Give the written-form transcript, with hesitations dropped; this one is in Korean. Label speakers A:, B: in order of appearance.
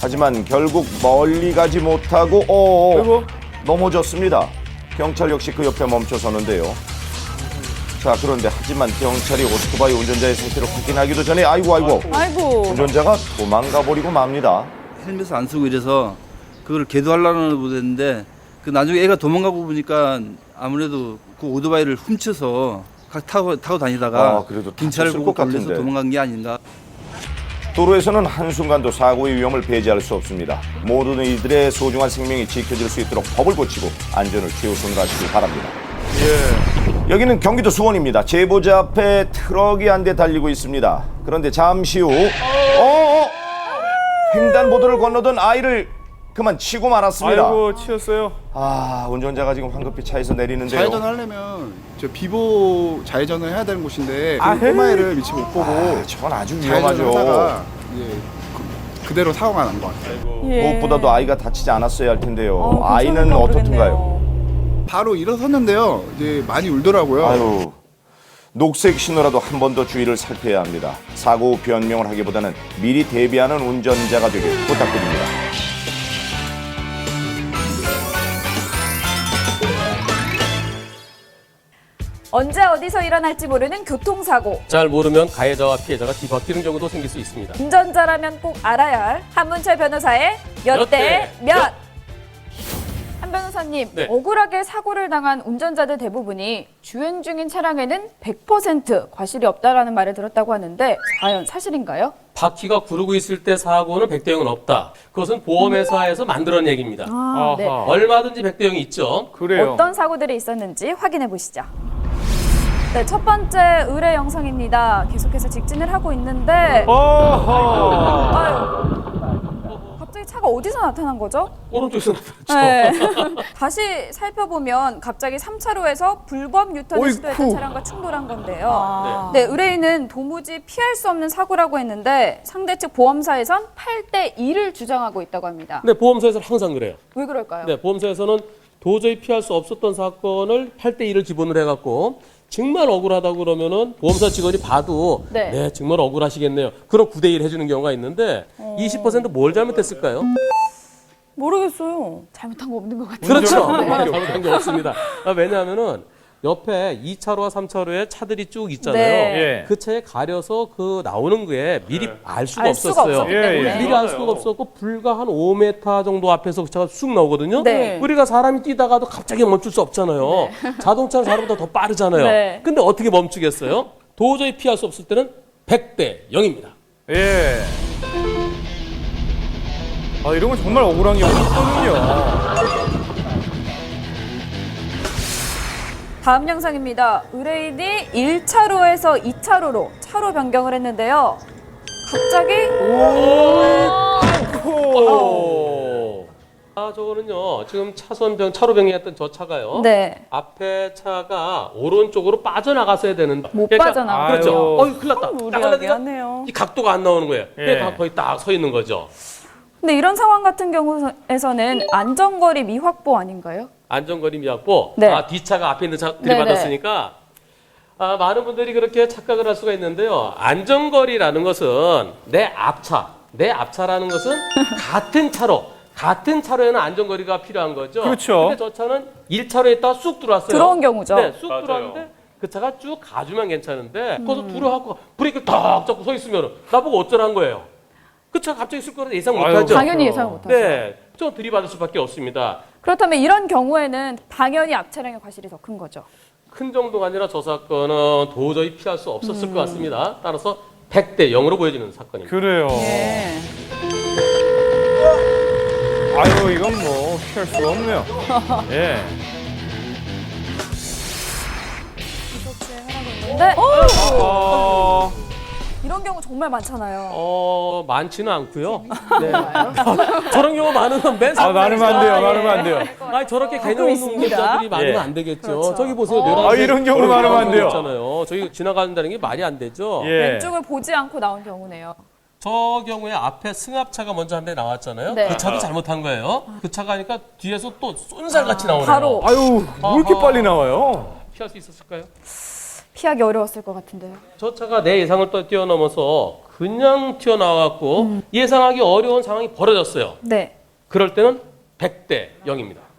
A: 하지만 결국 멀리 가지 못하고 넘어졌습니다. 경찰 역시 그 옆에 멈춰서는데요. 자, 그런데 하지만 경찰이 오토바이 운전자의 상태를 확인하기도 전에 아이고 운전자가 도망가 버리고 맙니다.
B: 헬멧을 안 쓰고 이래서 그걸 계도하려는 보냈는데 그 나중에 애가 도망가고 보니까 아무래도 그 오토바이를 훔쳐서 타고 다니다가
A: 그래도
B: 경찰을
A: 다쳤을
B: 보고
A: 것
B: 걸려서
A: 같은데.
B: 도망간 게 아닌가.
A: 도로에서는 한순간도 사고의 위험을 배제할 수 없습니다. 모든 이들의 소중한 생명이 지켜질 수 있도록 법을 고치고 안전을 최우선으로 하시길 바랍니다. 여기는 경기도 수원입니다. 제보자 앞에 트럭이 한 대 달리고 있습니다. 그런데 잠시 후 횡단보도를 건너던 아이를 그만 치고 말았습니다.
C: 아이고 치였어요.
A: 운전자가 지금 황급히 차에서 내리는데요.
D: 좌회전하려면 저 비보 좌회전을 해야 되는 곳인데
C: 아,
D: 그 꼬마애를 미처 못 보고
A: 저건 아주
D: 좌회전을
A: 위험하죠.
D: 하다가 그대로 사고가 난 것 같아요.
A: 무엇보다도 아이가 다치지 않았어야 할 텐데요.
E: 아,
A: 아이는
E: 괜찮을까
A: 어떻든가요?
E: 모르겠네요.
D: 바로 일어섰는데요. 이제 많이 울더라고요.
A: 녹색 신호라도 한 번 더 주의를 살펴야 합니다. 사고 후 변명을 하기보다는 미리 대비하는 운전자가 되길 부탁드립니다.
E: 언제 어디서 일어날지 모르는 교통사고.
F: 잘 모르면 가해자와 피해자가 뒤바뀌는 경우도 생길 수 있습니다.
E: 운전자라면 꼭 알아야 할 한문철 변호사의 몇 대 몇. 한 변호사님,
F: 네.
E: 억울하게 사고를 당한 운전자들 대부분이 주행 중인 차량에는 100% 과실이 없다라는 말을 들었다고 하는데 과연 사실인가요?
F: 바퀴가 구르고 있을 때 사고는 100대 0은 없다. 그것은 보험회사에서 만들어낸 얘기입니다.
E: 네.
F: 얼마든지 100대 0이 있죠.
C: 그래요.
E: 어떤 사고들이 있었는지 확인해 보시죠. 네, 첫 번째 의뢰 영상입니다. 계속해서 직진을 하고 있는데 아유, 갑자기 차가 어디서 나타난 거죠?
F: 오른쪽에서 나타났죠.
E: 네. 다시 살펴보면 갑자기 3차로에서 불법 유턴을
C: 어이쿠.
E: 시도했던 차량과 충돌한 건데요. 네, 의뢰인은 도무지 피할 수 없는 사고라고 했는데 상대 측 보험사에선 8대 2를 주장하고 있다고 합니다.
F: 네, 보험사에서는 항상 그래요.
E: 왜 그럴까요?
F: 네, 보험사에서는 도저히 피할 수 없었던 사건을 8대 2를 기본으로 해갖고 정말 억울하다고 그러면은 보험사 직원이 봐도
E: 네.
F: 정말 억울하시겠네요. 그럼 9대 1 해주는 경우가 있는데 20%뭘 잘못했을까요?
E: 모르겠어요. 잘못한 거 없는 것 같아요.
F: 그렇죠. 잘못한 게 없습니다. 왜냐하면은 옆에 2차로와 3차로에 차들이 쭉 있잖아요.
E: 네.
C: 예.
F: 그 차에 가려서 그 나오는 거에 미리 알 수가
E: 알 수가
F: 없었어요.
E: 없었기 때문에.
F: 미리 알 수가 없었고 불과 한 5m 정도 앞에서 그 차가 쑥 나오거든요.
E: 네.
F: 우리가 사람이 뛰다가도 갑자기 멈출 수 없잖아요. 자동차는 사람보다 더 빠르잖아요.
E: 네.
F: 근데 어떻게 멈추겠어요? 도저히 피할 수 없을 때는 100대 0입니다.
C: 예. 이런 건 정말 억울한 경우가 있거든요.
E: 다음 영상입니다. 의뢰인이 1차로에서 2차로로 차로 변경을 했는데요. 갑자기
F: 저거는요. 지금 차로 변경했던 저 차가요.
E: 네.
F: 앞에 차가 오른쪽으로 빠져나갔어야 되는.
E: 못 빠져나가요.
F: 그렇죠.
C: 아유.
F: 큰일 났다.
E: 무리하게 하네요.
F: 이 각도가 안 나오는 거예요.
C: 예.
F: 그러니까 거의 딱 서 있는 거죠.
E: 근데 이런 상황 같은 경우에서는 안전거리 미확보 아닌가요?
F: 안전거리 미확보.
E: 네.
F: 뒷차가 앞에 있는 차 들이받았으니까 많은 분들이 그렇게 착각을 할 수가 있는데요. 안전거리라는 것은 내 앞차라는 것은 같은 차로에는 안전거리가 필요한 거죠.
C: 그렇죠.
F: 근데 저 차는 1차로에 있다가 쑥 들어왔어요.
E: 들어온 경우죠.
F: 네, 쑥
C: 맞아요.
F: 들어왔는데 그 차가 쭉 가주면 괜찮은데 거기서 들어와갖고 브레이크를 탁 잡고 서 있으면 나보고 어쩌라는 거예요. 그 차가 갑자기 있을 거는 예상 못하죠.
E: 당연히 예상 못하죠.
F: 네, 좀 들이받을 수밖에 없습니다.
E: 그렇다면 이런 경우에는 당연히 앞차량의 과실이 더 큰 거죠.
F: 큰 정도가 아니라 저 사건은 도저히 피할 수 없었을 것 같습니다. 따라서 100대 0으로 보여지는 사건입니다.
C: 그래요.
E: 네.
C: 아유, 이건 뭐 피할 수가 없네요. 예.
E: 근데
C: 어,
E: 이런 경우 정말 많잖아요.
F: 많지는 않고요. 네. 저런 경우 많으면 맨
C: 많으면 안 돼요. 많으면 안 돼요.
F: 아니 저렇게 개념 없는 운전자들이 많으면
C: 예.
F: 안 되겠죠.
E: 그렇죠.
F: 저기 보세요. 뇌랑
C: 이런 경우 많으면 안 돼요.
F: 잖아요. 저기 지나간다는 게 말이 안 되죠.
C: 예.
E: 왼쪽을 보지 않고 나온 경우네요.
F: 저 경우에 앞에 승합차가 먼저 한 대 나왔잖아요.
E: 네.
F: 그 차도 잘못한 거예요. 그 차가 하니까 뒤에서 또 쏜살같이 나오네요.
E: 바로
C: 아유, 왜 이렇게 빨리 나와요?
F: 피할 수 있었을까요?
E: 피하기 어려웠을 것 같은데요.
F: 저 차가 내 예상을 또 뛰어넘어서 그냥 튀어나와갖고 예상하기 어려운 상황이 벌어졌어요.
E: 네.
F: 그럴 때는 100대 0입니다.